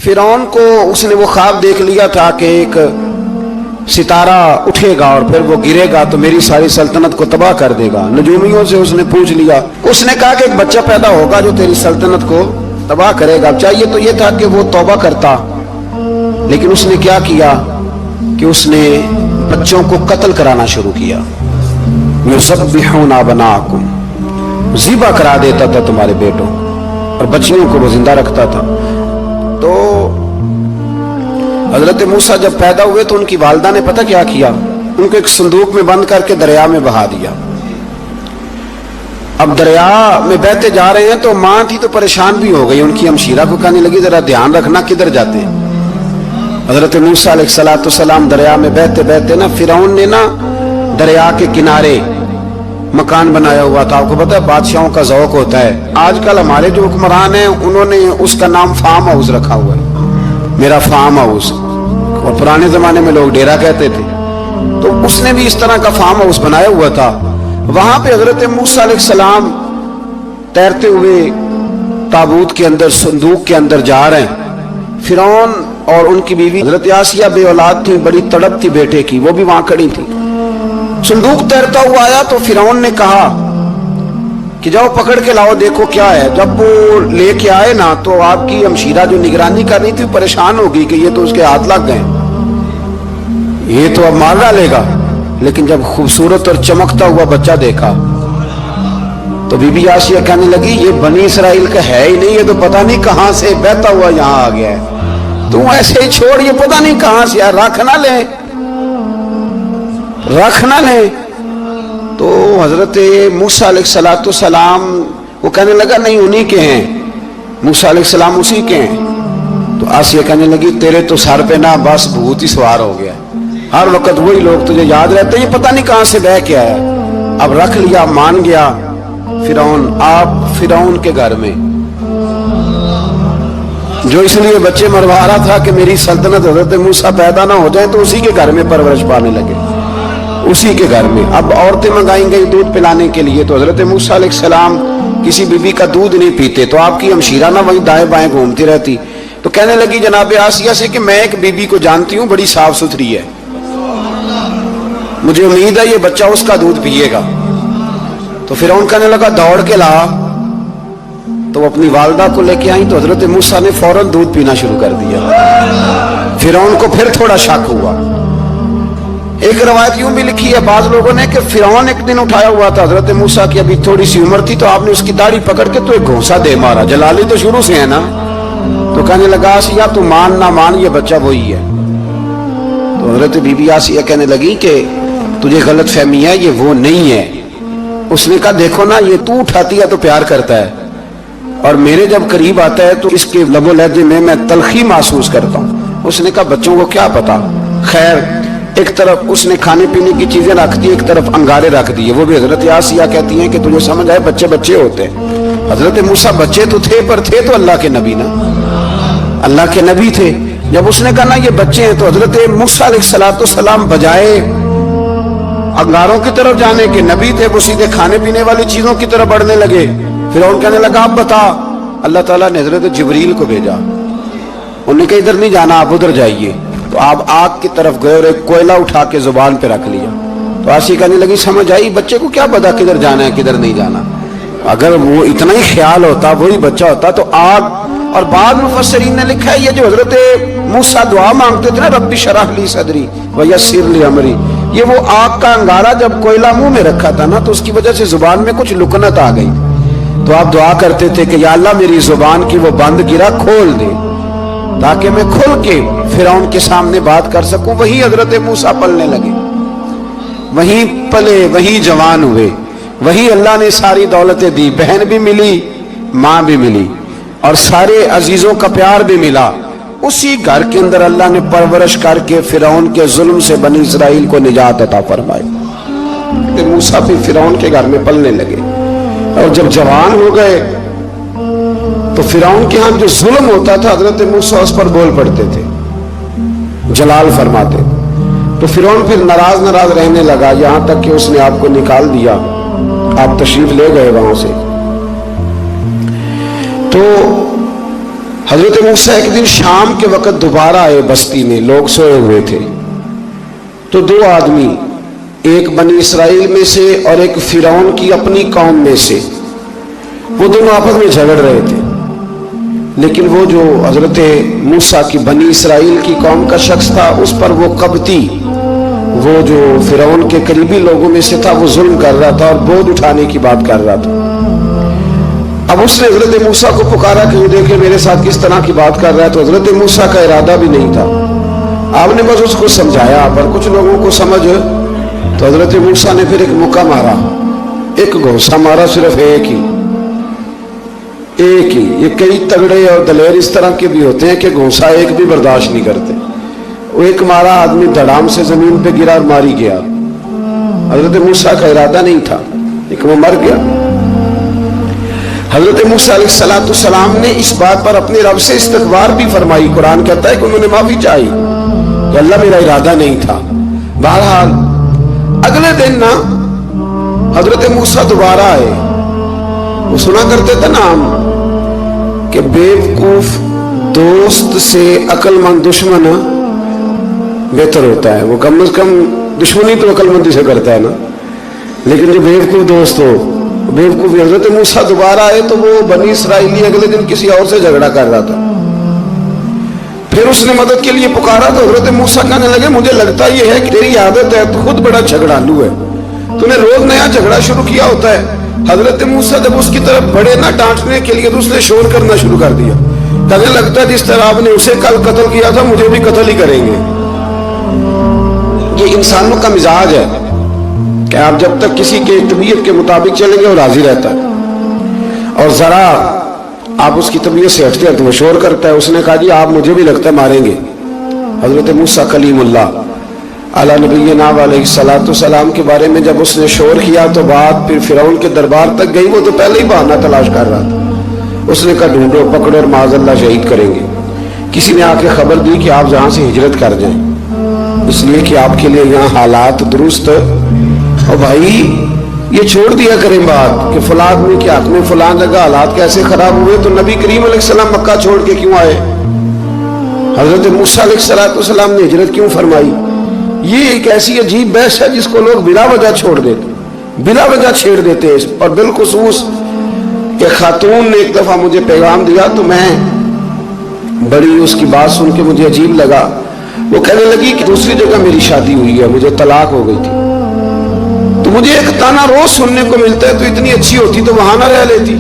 फिरौन को उसने वो ख्वाब देख लिया था कि एक सितारा उठेगा और फिर वो गिरेगा तो मेरी सारी सल्तनत को तबाह कर देगा। नजूमियों से उसने पूछ लिया, उसने कहा कि एक बच्चा पैदा होगा जो तेरी सल्तनत को तबाह करेगा। चाहिए तो ये था कि वो तौबा करता, लेकिन उसने क्या किया कि उसने बच्चों को कत्ल कराना शुरू किया। युज़ब्बिहूना अबनाअकुम, ज़िबा करा देता था तुम्हारे बेटों, और बच्चियों को वो जिंदा रखता था। तो हजरत मूसा जब पैदा हुए तो उनकी वालिदा ने पता क्या किया, उनको एक संदूक में बंद करके दरिया में बहा दिया। अब दरिया में बहते जा रहे हैं तो माँ थी तो परेशान भी हो गई, उनकी हमशीरा को कहने लगी जरा ध्यान रखना किधर जाते हैं। हजरत मूसा अलैहिस्सलाम दरिया में बहते बहते ना फिरौन ने ना दरिया के किनारे मकान बनाया हुआ था। आपको पता है बादशाहों का ज़ौक होता है। आजकल हमारे जो हुक्मरान हैं उन्होंने उसका नाम फार्म हाउस रखा हुआ है, मेरा फार्म हाउस, और पुराने जमाने में लोग डेरा कहते थे। तो उसने भी इस तरह का फार्म हाउस बनाया हुआ था। वहां पे हजरत मूसा अलैहिस्सलाम तैरते हुए ताबूत के अंदर, संदूक के अंदर जा रहे हैं। फिरौन और उनकी बीवी हजरत आसिया बे औलाद थी, बड़ी तड़प थी बेटे की, वो भी वहां खड़ी थी। संदूक तैरता हुआ आया तो फिरौन ने कहा कि जाओ पकड़ के लाओ, देखो क्या है। जब वो लेके आए ना तो आपकी हमशीरा जो निगरानी कर रही थी परेशान हो गई कि ये तो उसके हाथ लग गए, ये तो अब मार डालेगा। लेकिन जब खूबसूरत और चमकता हुआ बच्चा देखा तो बीबी आसिया कहने लगी ये बनी इसराइल का है ही नहीं, ये तो पता नहीं कहां से बहता हुआ यहां आ गया है। तू ऐसे ही छोड़, ये पता नहीं कहां से यार, रख ना ले, रख ना ले। तो हजरत मूसा अलैहिस्सलाम वो कहने लगा नहीं उन्हीं के हैं, मूसा अलैहिस्सलाम उसी के हैं। तो आसिया कहने लगी तेरे तो सर पे ना बस भूत ही सवार हो गया, हर वक्त वही लोग तुझे याद रहते, ये पता नहीं कहां से बह के आया। अब रख लिया, मान गया फिरौन। आप फिरौन के घर में जो इसलिए बच्चे मरवा रहा था कि मेरी सल्तनत हजरत मूसा पैदा ना हो जाए, तो उसी के घर में परवरिश पाने लगे, उसी के घर में। अब औरतें मंगाई गई दूध पिलाने के लिए, तो हजरत मूसा अलैहिस्सलाम किसी बीबी का दूध नहीं पीते, तो आपकी हमशीरा ना वहीं दाएं बाएं घूमती रहती। तो कहने लगी जनाब आसिया से कि मैं एक बीबी को जानती हूँ, बड़ी साफ सुथरी है, मुझे उम्मीद है ये बच्चा उसका दूध पिएगा। तो फिर उन कहने लगा दौड़ के ला। तो अपनी वालिदा को लेके आई तो हजरत मूसा ने फौरन दूध पीना शुरू कर दिया। फिर उनको फिर थोड़ा शक हुआ। एक रवायत यूं भी लिखी है बाज लोगों ने कि फिरौन एक दिन उठाया हुआ था हजरत मूसा की, अभी थोड़ी सी उम्र थी, तो आपने उसकी दाढ़ी पकड़ के तो एक घोंसा दे मारा। जलाली तो शुरू से है ना। तो कहने लगा आसिया तू मान ना मान, ये बच्चा वही है। तो हजरत बीबी आसिया कहने लगी कि तुझे गलत फहमी है, ये वो नहीं है। उसने कहा देखो ना, ये तू उठाती है तो प्यार करता है, और मेरे जब करीब आता है तो इसके लबो लहजे में मैं तलखी महसूस करता हूँ। उसने कहा बच्चों को क्या पता। खैर एक तरफ उसने खाने पीने की चीजें रख दी, एक तरफ अंगारे रख दिए। वो भी हजरत आसिया कहती हैं कि तुझे समझ आए बच्चे बच्चे होते हैं। हजरत मूसा बच्चे तो थे, पर थे तो अल्लाह के नबी ना, अल्लाह के नबी थे। जब उसने कहा ना ये बच्चे हैं, तो हजरत मूसा अलैहिस्सलाम बजाए अंगारों की तरफ जाने के, नबी थे, वो सीधे खाने पीने वाली चीजों की तरफ बढ़ने लगे। फिर उन कहने लगा आप बता। अल्लाह ताला ने हजरत जिब्रील को भेजा, उन्होंने कहा इधर नहीं जाना, आप उधर जाइए। तो आप आग की तरफ गए और एक कोयला उठा के जुबान पे रख लिया। तो आसी कहने लगी समझ आई, बच्चे को क्या पता किधर जाना है किधर नहीं जाना। अगर वो इतना ही ख्याल होता, वही बच्चा होता तो आग। और बाद मुफस्सिरीन ने लिखा है ये जो हजरत मूसा दुआ मांगते थे ना, रब्बी शरह ली सदरी व यस्सिर ली अमरी, ये वो आग का अंगारा जब कोयला मुंह में रखा था ना, तो उसकी वजह से जुबान में कुछ लुकनत आ गई। तो आप दुआ करते थे कि या अल्लाह मेरी जुबान की वो बंद गिरा खोल दे, ताकि मैं खुल के फिरौन के सामने बात कर सकूं। वही हजरत मूसा पलने लगे, वहीं पले, वहीं जवान हुए, वही अल्लाह ने सारी दौलतें दी, बहन भी मिली, माँ भी मिली, और सारे अजीजों का प्यार भी मिला। उसी घर के अंदर अल्लाह ने परवरिश करके फिरौन के जुल्म से बनी इसराइल को निजात अता फरमाई। मूसा भी फिरौन के घर में पलने लगे, और जब जवान हो गए तो फिरौन के यहाँ जो जुल्म होता था हजरत मूसा उस पर बोल पड़ते थे, जलाल फरमाते। तो फिरौन फिर नाराज नाराज रहने लगा, यहां तक कि उसने आपको निकाल दिया, आप तशरीफ ले गए वहां से। तो حضرت موسیٰ ایک دن شام کے وقت دوبارہ آئے بستی میں، لوگ سوئے ہوئے تھے، تو دو آدمی، ایک بنی اسرائیل میں سے اور ایک فرعون کی اپنی قوم میں سے، وہ دونوں آپس میں جھگڑ رہے تھے۔ لیکن وہ جو حضرت موسیٰ کی بنی اسرائیل کی قوم کا شخص تھا، اس پر وہ قبطی، وہ جو فرعون کے قریبی لوگوں میں سے تھا، وہ ظلم کر رہا تھا اور بوجھ اٹھانے کی بات کر رہا تھا۔ اب اس نے حضرت موسیٰ کو پکارا کہ وہ دیکھے میرے ساتھ کس طرح کی بات کر رہا ہے، تو حضرت موسیٰ کا ارادہ بھی نہیں تھا، آپ نے بس اس کو سمجھایا، پر کچھ لوگوں کو سمجھ، تو حضرت موسیٰ نے پھر ایک مکہ مارا، ایک گھوسا مارا، صرف ایک ہی۔ یہ کئی تگڑے اور دلیر اس طرح کے بھی ہوتے ہیں کہ گھوسا ایک بھی برداشت نہیں کرتے، وہ ایک مارا، آدمی دھڑام سے زمین پہ گرا اور ماری گیا۔ حضرت موسیٰ کا ارادہ نہیں تھا لیکن وہ مر گیا۔ حضرت موسیٰ علیہ السلام نے اس بات پر اپنے رب سے استغفار بھی فرمائی، قرآن کہتا ہے کہ انہوں نے معافی چاہی کہ اللہ میرا ارادہ نہیں تھا۔ بہرحال اگلے دن نا حضرت موسیٰ دوبارہ آئے، وہ سنا کرتے تھے نا ہم کہ بیوقوف دوست سے عقل مند دشمن بہتر ہوتا ہے، وہ کم از کم دشمنی تو عقل مندی سے کرتا ہے نا، لیکن جو بیوقوف دوست ہو بیوقوف۔ حضرت موسیٰ دوبارہ آئے تو وہ بنی اسرائیلی اگلے دن کسی اور سے جھگڑا کر رہا تھا، پھر اس نے مدد کے لیے پکارا تو حضرت موسیٰ کہنے لگے مجھے لگتا یہ ہے کہ تیری عادت ہے، تو خود بڑا جھگڑالو ہے، تو نے روز نیا جھگڑا شروع کیا ہوتا ہے۔ حضرت موسیٰ جب اس کی طرف بڑھے نہ ڈانٹنے کے لیے تو اس نے شور کرنا شروع کر دیا، کہنے لگتا ہے جس طرح آپ نے اسے کل قتل کیا تھا مجھے بھی قتل ہی کریں گے۔ یہ انسانوں کا مزاج ہے کہ آپ جب تک کسی کے طبیعت کے مطابق چلیں گے وہ راضی رہتا ہے، اور ذرا آپ اس کی طبیعت سے ہٹتے ہیں تو وہ شور کرتا ہے۔ اس نے کہا جی آپ مجھے بھی لگتا ہے ماریں گے۔ حضرت موسیٰ کلیم اللہ علی نبینا علیہ السلام کے بارے میں جب اس نے شور کیا تو بات پھر فرعون کے دربار تک گئی، وہ تو پہلے ہی بہانہ تلاش کر رہا تھا۔ اس نے کہا ڈھونڈو پکڑو اور معاذ اللہ شہید کریں گے۔ کسی نے آ کے خبر دی کہ آپ جہاں سے ہجرت کر جائیں، اس لیے کہ آپ کے لیے یہاں حالات درست، اور بھائی یہ چھوڑ دیا کریں بات کہ فلاں آدمی کے حق میں فلاں جگہ حالات کیسے خراب ہوئے، تو نبی کریم علیہ السلام مکہ چھوڑ کے کیوں آئے؟ حضرت موسیٰ علیہ السلام نے ہجرت کیوں فرمائی؟ یہ ایک ایسی عجیب بحث ہے جس کو لوگ بلا وجہ چھوڑ دیتے، بلا وجہ چھیڑ دیتے ہیں۔ اور بالخصوص ایک خاتون نے ایک دفعہ مجھے پیغام دیا تو میں بڑی اس کی بات سن کے مجھے عجیب لگا۔ وہ کہنے لگی کہ دوسری جگہ میری شادی ہوئی ہے، مجھے طلاق ہو گئی تھی، تو مجھے ایک تانا روز سننے کو ملتا ہے تو اتنی اچھی ہوتی تو وہاں نہ رہ لیتی۔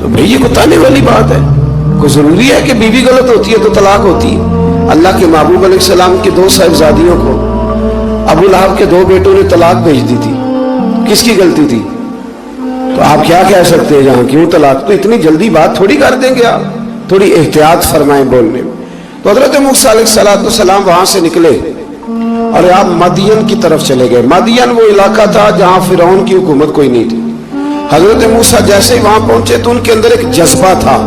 تو بھئی یہ کوئی تانے والی بات ہے؟ کوئی ضروری ہے کہ بیوی غلط ہوتی ہے تو طلاق ہوتی ہے؟ اللہ کے محبوب علیہ السلام کی دو صاحبزادیوں کو ابو لہب کے دو بیٹوں نے طلاق بھیج دی تھی، کس کی غلطی تھی؟ تو آپ کیا کہہ سکتے ہیں جہاں کیوں طلاق؟ تو اتنی جلدی بات تھوڑی کر دیں گے، آپ تھوڑی احتیاط فرمائیں بولنے میں۔ تو حضرت موسیٰ علیہ السلام وہاں سے نکلے اور آپ مدین کی طرف چلے گئے۔ مدین وہ علاقہ تھا جہاں فرعون کی حکومت کوئی نہیں تھی۔ حضرت موسیٰ جیسے ہی وہاں پہنچے تو ان کے اندر ایک جذبہ تھا،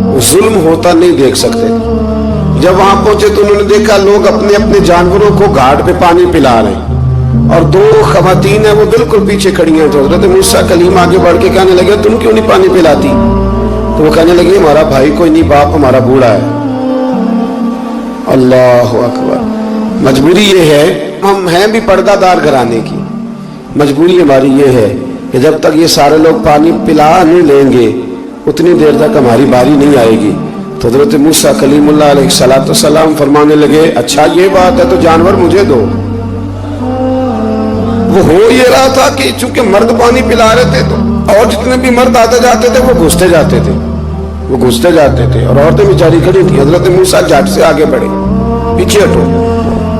وہ ظلم ہوتا نہیں دیکھ سکتے۔ جب وہاں پہنچے تو انہوں نے دیکھا لوگ اپنے اپنے جانوروں کو گھاٹ پہ پانی پلا رہے ہیں، اور دو خواتین ہیں وہ بالکل پیچھے کھڑی ہیں۔ تو حضرت موسیٰ کلیم آگے بڑھ کے کہنے لگے تم کیوں نہیں پانی پلاتی؟ تو وہ کہنے لگے ہمارا بھائی کوئی نہیں، باپ ہمارا بوڑھا ہے۔ اللہ اکبر۔ مجبوری یہ ہے، ہم ہیں بھی پردہ دار گھرانے کی، مجبوری ہماری یہ ہے کہ جب تک یہ سارے لوگ پانی پلا نہیں لیں گے اتنی دیر تک ہماری باری نہیں آئے گی۔ تو حضرت موسیٰ کلیم اللہ علیہ السلام فرمانے لگے اچھا یہ بات ہے تو جانور مجھے دو۔ وہ ہو یہ رہا تھا کہ چونکہ مرد پانی پلا رہے تھے تو اور جتنے بھی مرد آتے جاتے تھے وہ گھستے جاتے تھے اور عورتیں بیچاری کھڑی تھی۔ حضرت موسیٰ جھٹ سے آگے بڑھے، پیچھے ہٹو۔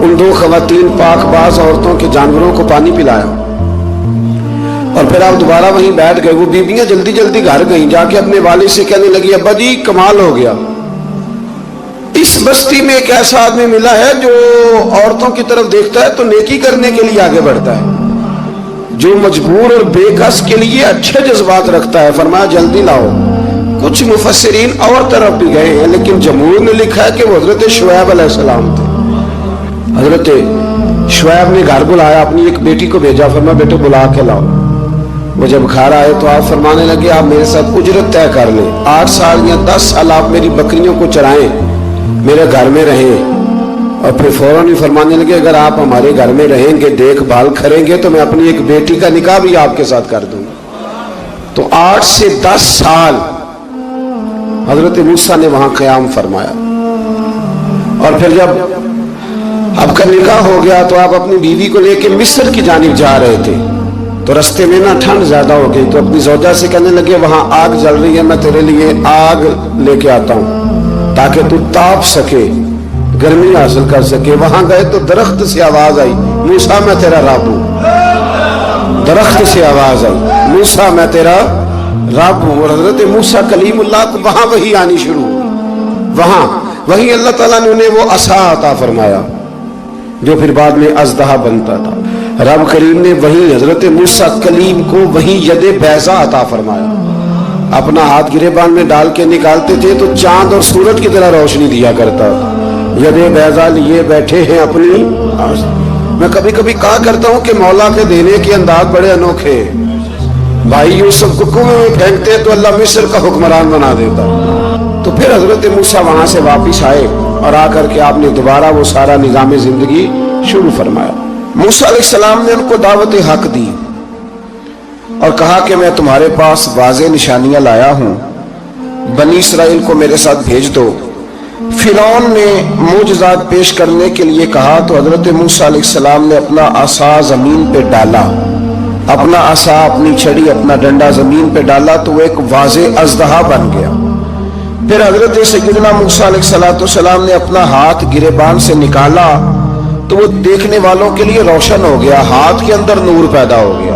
ان دو خواتین پاک باز عورتوں کے جانوروں کو پانی پلایا اور پھر آپ دوبارہ وہیں بیٹھ گئے۔ وہ بیویاں جلدی جلدی گھر گئیں، جا کے اپنے والد سے کہنے لگی ابا جی کمال ہو گیا، اس بستی میں ایک ایسا آدمی ملا ہے جو عورتوں کی طرف دیکھتا ہے تو نیکی کرنے کے لیے آگے بڑھتا ہے، جو مجبور اور بے کس کے لیے اچھے جذبات رکھتا ہے۔ فرمایا جلدی لاؤ۔ کچھ مفسرین اور طرف بھی گئے ہیں لیکن جمہور نے لکھا ہے کہ وہ حضرت شعیب علیہ السلام تھے۔ حضرت شعیب نے گھر بلایا، اپنی ایک بیٹی کو بھیجا، فرمایا بیٹے بلا کے لاؤ۔ وہ جب گھر آئے تو آپ فرمانے لگے آپ میرے ساتھ اجرت طے کر لیں، 8 سال یا 10 سال آپ میری بکریوں کو چرائیں، میرے گھر میں رہیں۔ اور پھر فوراً ہی فرمانے لگے اگر آپ ہمارے گھر میں رہیں گے، دیکھ بھال کریں گے، تو میں اپنی ایک بیٹی کا نکاح بھی آپ کے ساتھ کر دوں گا۔ تو 8 سے 10 سال حضرت موسیٰ نے وہاں قیام فرمایا۔ اور پھر جب آپ کا نکاح ہو گیا تو آپ اپنی بیوی کو لے کے مصر کی جانب جا رہے تھے، تو رستے میں ٹھنڈ زیادہ ہو گئی، تو اپنی زوجہ سے کہنے لگے وہاں آگ جل رہی ہے، میں تیرے لیے آگ لے کے آتا ہوں تاکہ تو تاپ سکے، گرمی حاصل کر سکے۔ وہاں گئے تو درخت سے آواز آئی، موسیٰ میں تیرا رب ہوں۔ درخت سے آواز آئی، موسیٰ میں تیرا رب ہوں۔ اور حضرت موسیٰ کلیم اللہ کو وہاں وحی آنی شروع ہوئی، وہاں وہی اللہ تعالیٰ نے انہیں وہ عصا عطا فرمایا جو پھر بعد میں اژدہا بنتا تھا۔ رب کریم نے وہی حضرت موسیٰ کلیم کو وہی ید بیضا عطا فرمایا۔ اپنا ہاتھ گریبان میں ڈال کے نکالتے تھے تو چاند اور سورج کی طرح روشنی دیا کرتا تھا۔ ید بیضا لیے بیٹھے ہیں اپنی۔ میں کبھی کبھی کہا کرتا ہوں کہ مولا کے دینے کے انداز بڑے انوکھے، بھائی یوسف کو کنویں میں پھینکتے تو اللہ مصر کا حکمران بنا دیتا۔ تو پھر حضرت موسیٰ وہاں سے واپس آئے اور آ کر کے آپ نے دوبارہ وہ سارا نظام زندگی شروع فرمایا۔ موسیٰ علیہ السلام نے ان کو دعوت حق دی اور کہا کہ میں تمہارے پاس واضح نشانیاں لایا ہوں، بنی اسرائیل کو میرے ساتھ بھیج دو۔ فرعون نے معجزات پیش کرنے کے لیے کہا تو حضرت موسیٰ علیہ السلام نے اپنا عصا زمین پہ ڈالا، اپنا عصا، اپنی چھڑی، اپنا ڈنڈا زمین پہ ڈالا تو وہ ایک واضح اژدہا بن گیا۔ پھر حضرت سیدنا موسیٰ علیہ السلام نے اپنا ہاتھ گریبان سے نکالا تو وہ دیکھنے والوں کے لیے روشن ہو گیا، ہاتھ کے اندر نور پیدا ہو گیا۔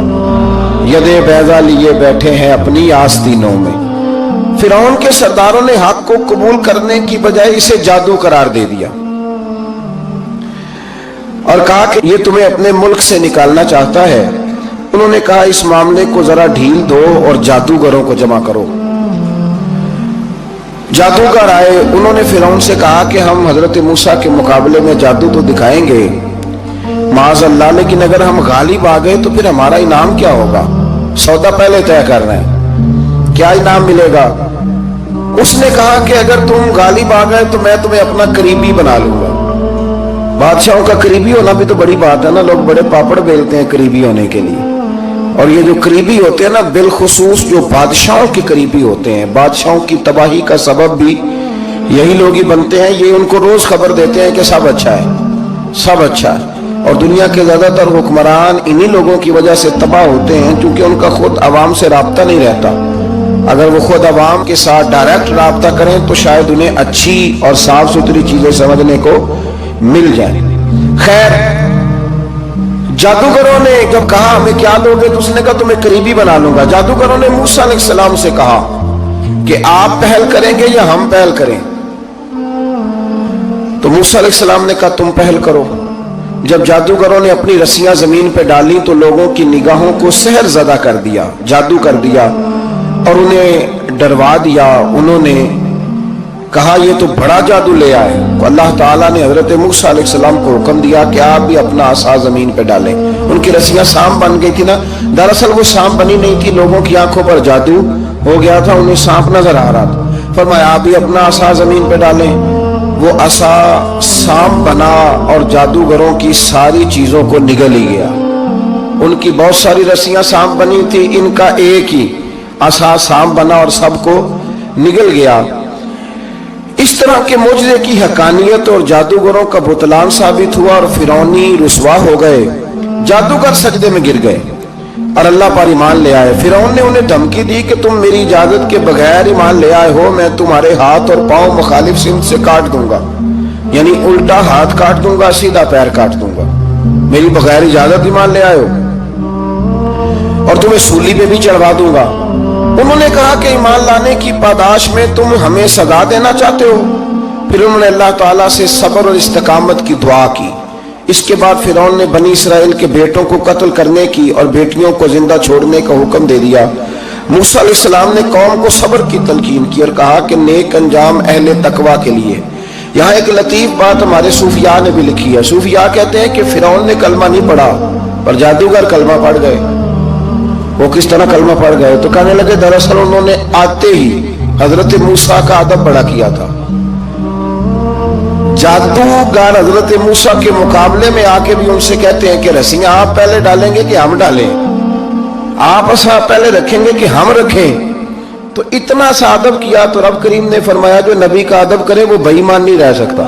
ید بیضا لیے بیٹھے ہیں اپنی آستینوں میں۔ فرعون کے سرداروں نے حق کو قبول کرنے کی بجائے اسے جادو قرار دے دیا اور کہا کہ یہ تمہیں اپنے ملک سے نکالنا چاہتا ہے۔ انہوں نے کہا اس معاملے کو ذرا ڈھیل دو اور جادوگروں کو جمع کرو۔ جادوگر آئے، انہوں نے فرعون سے کہا کہ ہم حضرت موسیٰ کے مقابلے میں جادو تو دکھائیں گے معاذ اللہ، لیکن اگر ہم غالب آ گئے تو پھر ہمارا انعام کیا ہوگا؟ سودا پہلے طے کر رہے ہیں، کیا انعام ملے گا؟ اس نے کہا کہ اگر تم غالب آ گئے تو میں تمہیں اپنا قریبی بنا لوں گا۔ بادشاہوں کا قریبی ہونا بھی تو بڑی بات ہے نا، لوگ بڑے پاپڑ بیلتے ہیں قریبی ہونے کے لیے، اور یہ جو قریبی ہوتے ہیں نا، بالخصوص جو بادشاہوں کے قریبی ہوتے ہیں، بادشاہوں کی تباہی کا سبب بھی یہی لوگ ہی بنتے ہیں۔ یہ ان کو روز خبر دیتے ہیں کہ سب اچھا ہے، سب اچھا ہے، اور دنیا کے زیادہ تر حکمران انہی لوگوں کی وجہ سے تباہ ہوتے ہیں کیونکہ ان کا خود عوام سے رابطہ نہیں رہتا۔ اگر وہ خود عوام کے ساتھ ڈائریکٹ رابطہ کریں تو شاید انہیں اچھی اور صاف ستھری چیزیں سمجھنے کو مل جائیں۔ خیر، جادوگروں نے جب کہا ہمیں کیا دو گے تو اس نے کہا تمہیں قریبی بنا لوں گا۔ جادوگروں نے موسیٰ علیہ السلام سے کہا کہ آپ پہل کریں گے یا ہم پہل کریں؟ تو موسیٰ علیہ السلام نے کہا تم پہل کرو۔ جب جادوگروں نے اپنی رسیاں زمین پہ ڈالی تو لوگوں کی نگاہوں کو سحر زدہ کر دیا، جادو کر دیا اور انہیں ڈروا دیا۔ انہوں نے کہا یہ تو بڑا جادو لے آئے۔ تو اللہ تعالیٰ نے حضرت موسیٰ علیہ السلام کو حکم دیا کہ آپ بھی اپنا عصا زمین پہ ڈالیں۔ ان کی رسیاں سانپ بن گئی تھی نا، دراصل وہ سانپ بنی نہیں تھی، لوگوں کی آنکھوں پر جادو ہو گیا تھا، انہیں سانپ نظر آ رہا تھا۔ فرمایا آپ بھی اپنا عصا زمین پہ ڈالیں۔ وہ عصا سانپ بنا اور جادوگروں کی ساری چیزوں کو نگل ہی گیا۔ ان کی بہت ساری رسیاں سانپ بنی تھی، ان کا ایک ہی عصا سانپ بنا اور سب کو نگل گیا۔ اس طرح کے معجزے کی حقانیت اور جادوگروں کا بطلان ثابت ہوا اور فرعونی رسوا ہو گئے۔ جادوگر سجدے میں گر گئے اور اللہ پر ایمان لے آئے۔ فرعون نے انہیں دھمکی دی کہ تم میری اجازت کے بغیر ایمان لے آئے ہو، میں تمہارے ہاتھ اور پاؤں مخالف سمت سے کاٹ دوں گا، یعنی الٹا ہاتھ کاٹ دوں گا، سیدھا پیر کاٹ دوں گا، میری بغیر اجازت ایمان لے آئے ہو، اور تمہیں سولی پہ بھی چڑھوا دوں گا۔ انہوں نے کہا کہ ایمان لانے کی پاداش میں تم ہمیں سزا دینا چاہتے ہو؟ پھر انہوں نے اللہ تعالیٰ سے صبر اور استقامت کی دعا کی۔ اس کے بعد فرعون نے بنی اسرائیل کے بیٹوں کو قتل کرنے کی اور بیٹیوں کو زندہ چھوڑنے کا حکم دے دیا۔ موسیٰ علیہ السلام نے قوم کو صبر کی تلقین کی اور کہا کہ نیک انجام اہل تقویٰ کے لیے۔ یہاں ایک لطیف بات ہمارے صوفیاء نے بھی لکھی ہے۔ صوفیاء کہتے ہیں کہ فرعون نے کلمہ نہیں پڑھا پر جادوگر کلمہ پڑھ گئے۔ वो किस तरह कलमा पढ़ गए? तो कहने लगे दरअसल उन्होंने आते ही हजरत मूसा का अदब बड़ा किया था। जादूगर हजरत मूसा के मुकाबले में आके भी उनसे कहते हैं कि रस्सियां आप पहले डालेंगे कि हम डालें, आप ऐसा पहले रखेंगे कि हम रखें? तो इतना सा अदब किया तो रब करीम ने फरमाया जो नबी का अदब करे वो बेईमान नहीं रह सकता,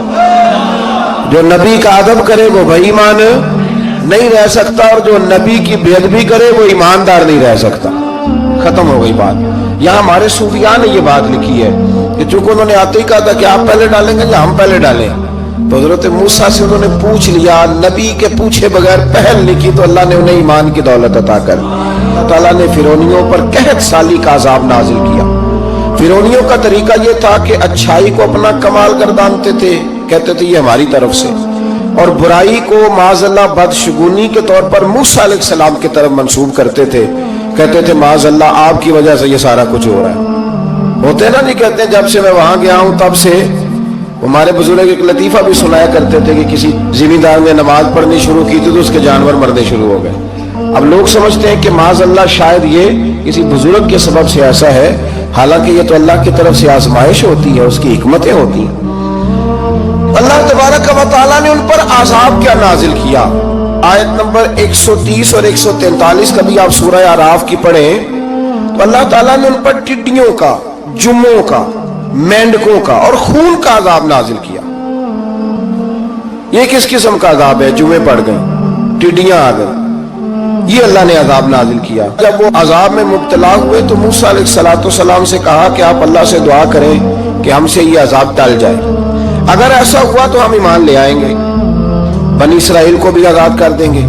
जो नबी का अदब करे वो बेईमान नहीं रह सकता, और जो नबी की बेअदबी करे वो ईमानदार नहीं रह सकता। खत्म हो गई बात। यहाँ हमारे सूफिया ने ये बात लिखी है कि चूंकि उन्होंने आते ही कहा था कि आप पहले डालेंगे या हम पहले डालें, तो हजरत मूसा से उन्होंने पूछ लिया, नबी के पूछे बगैर पहल लिखी, तो अल्लाह ने उन्हें ईमान की दौलत अता कर। अल्लाह ताला ने फिरौनियों पर कहत साली का अजाब नाजिल किया। फिरौनियों का तरीका यह था कि अच्छाई को अपना कमाल गर्दानते थे, कहते थे ये हमारी तरफ से, और बुराई को माज़अल्लाह बदशगुनी के तौर पर मूसा अलैहिस्सलाम की तरफ मंसूब करते थे, कहते थे माज़अल्लाह आपकी वजह से ये सारा कुछ हो रहा है। होते ना नहीं कहते जब से मैं वहां गया हूं तब से। हमारे बुजुर्ग एक लतीफा भी सुनाया करते थे कि किसी जिमीदार ने नमाज पढ़नी शुरू की थी तो उसके जानवर मरने शुरू हो गए। अब लोग समझते हैं कि माज़अल्लाह शायद ये किसी बुजुर्ग के सबब से ऐसा है, हालांकि ये तो अल्लाह की तरफ से आजमाइश होती है, उसकी हिकमतें होती हैं। अल्लाह तबारक व तआला ने उन पर आज़ाब क्या नाजिल किया। आयत नंबर 130 और 143 कभी आप सूरह आराफ की पढ़ें तो अल्लाह ताला ने उन पर टिड्डियों का, जुम्मों का, मेंढकों का और खून का अजाब नाजिल किया। ये किस किस्म का अजाब है? जुम्मे पड़ गए, टिड्डियां आ गई, ये अल्लाह ने अजाब नाजिल किया। जब वो अजाब में मुब्तला हुए तो मूसा अलैहिस्सलाम से कहा कि आप अल्लाह से दुआ करें कि हमसे ये अजाब टल जाए, अगर ऐसा हुआ तो हम ईमान ले आएंगे, बनी इसराइल को भी आजाद कर देंगे।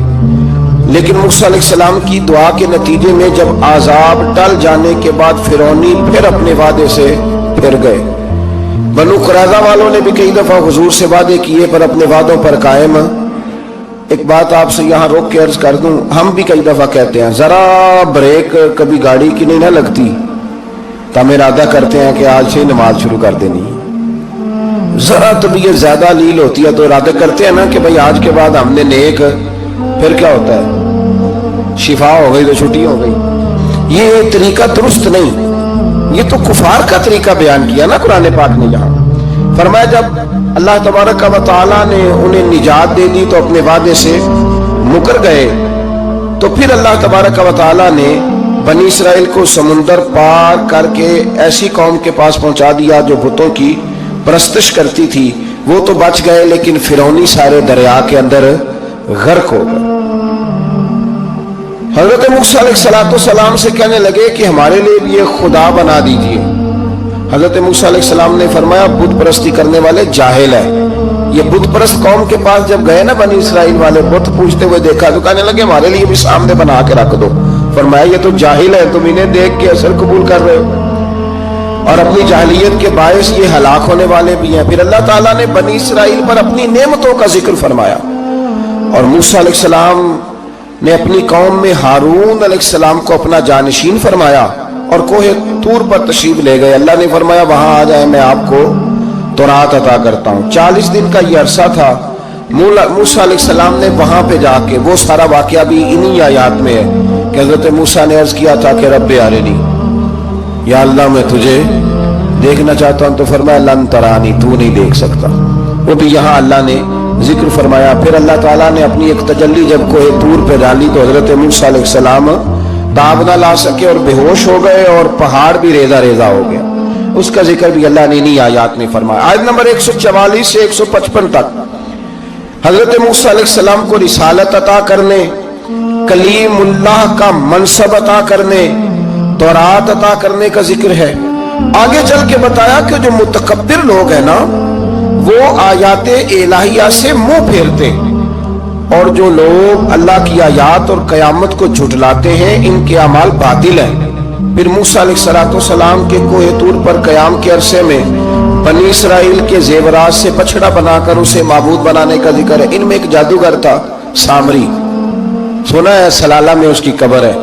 लेकिन मूसा अलैहिस्सलाम की दुआ के नतीजे में जब आजाब टल जाने के बाद फिरौनी फिर अपने वादे से फिर गए। बनु कुरैज़ा वालों ने भी कई दफा हुजूर से वादे किए पर अपने वादों पर कायम। एक बात आपसे यहाँ रोक के अर्ज कर दूं, हम भी कई दफा कहते हैं जरा ब्रेक कभी गाड़ी की नहीं ना लगती तो हम इरादा करते हैं कि आज से ही नमाज शुरू कर देनी। जरा तबीयत ज्यादा लील होती है तो इरादा करते हैं ना कि भाई आज के बाद हमने नेक, फिर क्या होता है शिफा हो गई तो छुट्टी हो गई। ये तरीका दुरुस्त नहीं, ये तो कुफार का तरीका बयान किया ना कुरान पाक ने। यहाँ फरमाया जब अल्लाह तबारक व तआला ने उन्हें निजात दे दी तो अपने वादे से मुकर गए, तो फिर अल्लाह तबारक व तआला ने बनी इसराइल को समुंदर पार करके ऐसी कौम के पास पहुंचा दिया जो बुतों की परस्तिश करती थी। वो तो बच गए लेकिन फिरौनी सारे दरिया के अंदर गर्क हो गए। हजरत मूसा अलैहिस्सलाम से कहने लगे कि हमारे लिए भी ये खुदा बना दीजिए। हजरत मूसा अलैहिस्सलाम ने फरमाया बुत परस्ती करने वाले जाहिल है। ये बुत परस्त कौम के पास जब गए ना बनी इसराइल वाले, बुत पूछते हुए देखा तो कहने लगे हमारे लिए भी सामने बना के रख दो। फरमाया ये तो जाहिल है, तुम इन्हें देख के असर कबूल कर रहे हो और अपनी जाहिलियत के बायस ये हलाक होने वाले भी हैं। फिर अल्लाह ताला ने बनी इसराइल पर अपनी नेमतों का जिक्र फरमाया और मूसा अलैहिस्सलाम ने अपनी कौम में हारून अलैहिस्सलाम को अपना जानशीन फरमाया और कोहे तूर पर तशरीफ ले गए। अल्लाह ने फरमाया वहां आ जाए, मैं आपको तौरात अता करता हूँ। 40 दिन का ये अरसा था। मूसा अलैहिस्सलाम ने वहां पे जाके, वो सारा वाकया भी इन्हीं आयात में है कि हजरत मूसा ने अर्ज किया था कि रब्बे अरिनी, या अल्लाह मैं तुझे देखना चाहता हूं। तो फरमाया लन तरानी, तू नहीं देख सकता। वो भी यहाँ अल्लाह ने जिक्र फरमाया। फिर अल्लाह ताला ने अपनी एक तजल्ली जब कोहे तूर पे डाली तो हजरत मूसा अलैहिस्सलाम ताब ना ला सके और बेहोश हो गए और पहाड़ भी रेजा रेजा हो गया। उसका जिक्र भी अल्लाह ने इन्हीं आयात में फरमाया। आयत नंबर 144 से 155 तक हजरत मूसा अलैहिस्सलाम को रिसालत अता करने, कलीमुल्लाह का मनसब अता करने, तौरात अता करने का जिक्र है। आगे चल के बताया कि जो मुतकब्बिर लोग हैं ना वो आयाते इलाहिया से मुंह फेरते और जो लोग अल्लाह की आयात और कयामत को झुटलाते हैं इनके अमाल बातिल हैं। फिर मूसा अलैहिस्सलाम के कोहे तूर पर कयाम के अरसे में बनी इसराइल के जेवरात से बछड़ा बनाकर उसे माबूद बनाने का जिक्र है। इनमें एक जादूगर था सामरी, सुना है सलाला में उसकी कब्र है।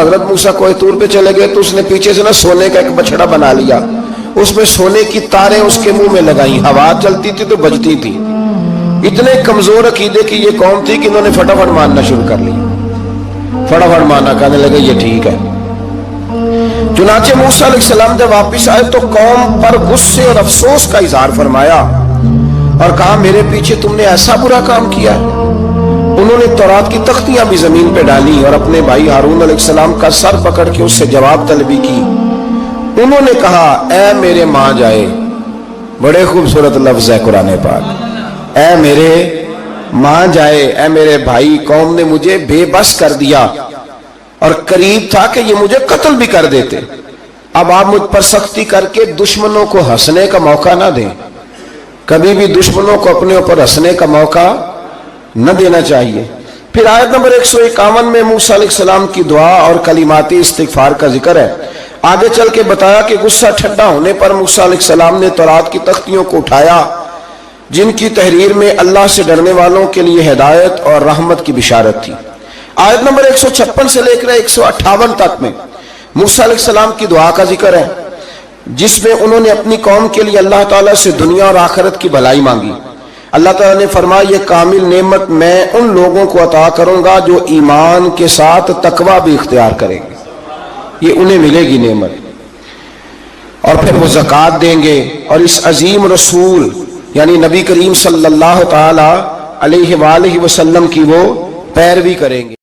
हजरत मूसा कोहे तूर पे चले गए तो उसने पीछे से ना सोने का एक बछड़ा बना लिया, उसमें सोने की तारें उसके मुंह में लगाई, हवा चलती थी तो बजती थी। इतने कमजोर अकीदे की ये कौम थी कि इन्होंने फटाफट मानना शुरू कर लिया। फटाफट माना, कहने लगे ये ठीक है। चुनाचे मूसा अलैहिस्सलाम जब वापिस आए तो कौम पर गुस्से और अफसोस का इजहार फरमाया और कहा मेरे पीछे तुमने ऐसा बुरा काम किया। उन्होंने तौरात की तख्तियां भी जमीन पे डाली और अपने भाई हारून अलैहिस्सलाम का सर पकड़ के उससे जवाब तलबी की। उन्होंने कहा ऐ मेरे मां जाए, बड़े खूबसूरत लफ्ज है कुरान पाक, ऐ मेरे मां जाए, ऐ मेरे भाई, कौम ने मुझे बेबस कर दिया और करीब था कि ये मुझे कत्ल भी कर देते। अब आप मुझ पर सख्ती करके दुश्मनों को हंसने का मौका ना दें। कभी भी दुश्मनों को अपने ऊपर हंसने का मौका न देना चाहिए। फिर आयत नंबर 151 में मूसा अलैहिस्सलाम की दुआ और कलिमाती इस्तिगफार का जिक्र है। आगे चल के बताया कि गुस्सा ठंडा होने पर मूसा अलैहिस्सलाम ने तौरात की तख्तियों को उठाया जिनकी तहरीर में अल्लाह से डरने वालों के लिए हिदायत और रहमत की बिशारत थी। आयत नंबर 156 से लेकर 158 तक में मूसा अलैहिस्सलाम की दुआ का जिक्र है जिसमें उन्होंने अपनी कौम के लिए अल्लाह ताला से दुनिया और आखिरत की भलाई मांगी। अल्लाह ताला ने फरमाया ये कामिल नेमत मैं उन लोगों को अता करूंगा जो ईमान के साथ तकवा भी इख्तियार करेंगे, ये उन्हें मिलेगी नेमत। और फिर वो ज़कात देंगे और इस अजीम रसूल यानी नबी करीम सल्लल्लाहु ताला अलैहि वसल्लम की वो पैरवी करेंगे।